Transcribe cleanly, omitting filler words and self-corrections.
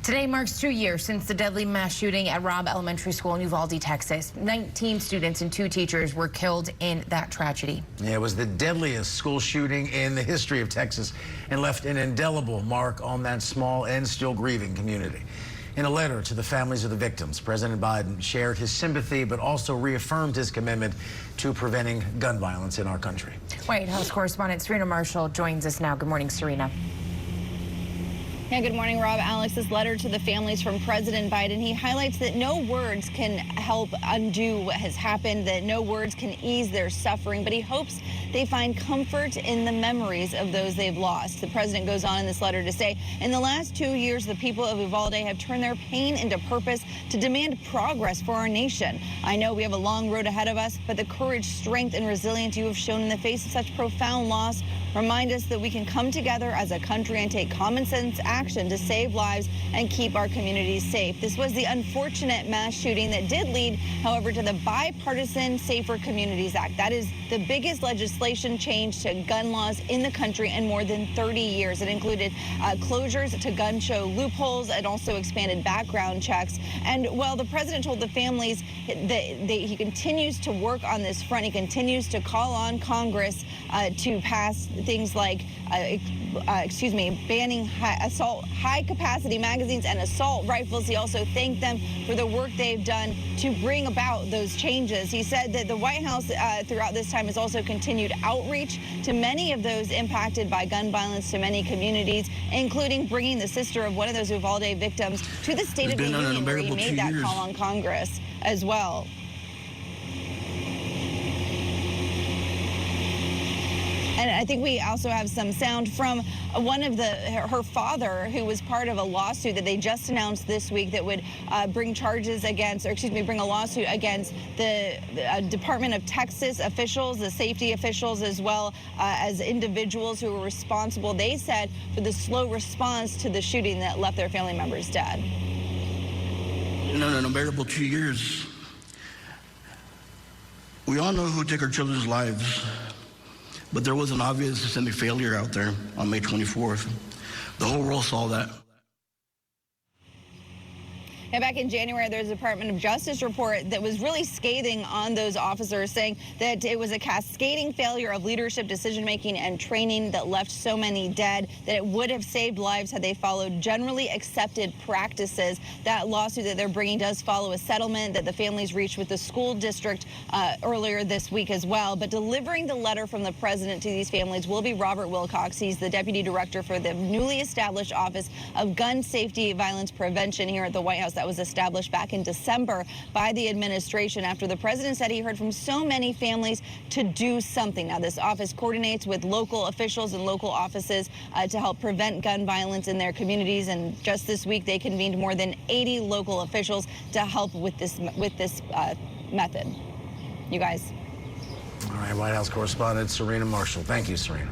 Today marks 2 years since the deadly mass shooting at Robb Elementary School in Uvalde, Texas. 19 students and 2 teachers were killed in that tragedy. Yeah, it was the deadliest school shooting in the history of Texas and left an indelible mark on that small and still grieving community. In a letter to the families of the victims, President Biden shared his sympathy but also reaffirmed his commitment to preventing gun violence in our country. White House correspondent Serena Marshall joins us now. Good morning, Serena. Yeah, good morning, Rob. Alex, this letter to the families from President Biden, he highlights that no words can help undo what has happened, that no words can ease their suffering, but he hopes they find comfort in the memories of those they've lost. The president goes on in this letter to say, in the last 2 years, the people of Uvalde have turned their pain into purpose to demand progress for our nation. I know we have a long road ahead of us, but the courage, strength, and resilience you have shown in the face of such profound loss remind us that we can come together as a country and take common sense action to save lives and keep our communities safe. This was the unfortunate mass shooting that did lead, however, to the bipartisan Safer Communities Act. That is the biggest legislation change to gun laws in the country in more than 30 years. It included closures to gun show loopholes and also expanded background checks. And while the president told the families that he continues to work on this front, he continues to call on Congress to pass things like, banning high-capacity magazines and assault rifles. He also thanked them for the work they've done to bring about those changes. He said that the White House throughout this time has also continued outreach to many of those impacted by gun violence to many communities, including bringing the sister of one of those Uvalde victims to the State of the Union, where he made that call on Congress as well. And I think we also have some sound from one of her father, who was part of a lawsuit that they just announced this week that would bring a lawsuit against the Department of Texas officials, the safety officials, as well as individuals who were responsible, they said, for the slow response to the shooting that left their family members dead. In an unbearable 2 years, we all know who took our children's lives. But there was an obvious systemic failure out there on May 24th. The whole world saw that. And back in January, there was a Department of Justice report that was really scathing on those officers, saying that it was a cascading failure of leadership, decision-making, and training that left so many dead, that it would have saved lives had they followed generally accepted practices. That lawsuit that they're bringing does follow a settlement that the families reached with the school district earlier this week as well. But delivering the letter from the president to these families will be Robert Wilcox. He's the deputy director for the newly established Office of Gun Safety Violence Prevention here at the White House. That was established back in December by the administration after the president said he heard from so many families to do something. Now, this office coordinates with local officials and local offices to help prevent gun violence in their communities. And just this week, they convened more than 80 local officials to help with this method. You guys. All right, White House correspondent Serena Marshall. Thank you, Serena.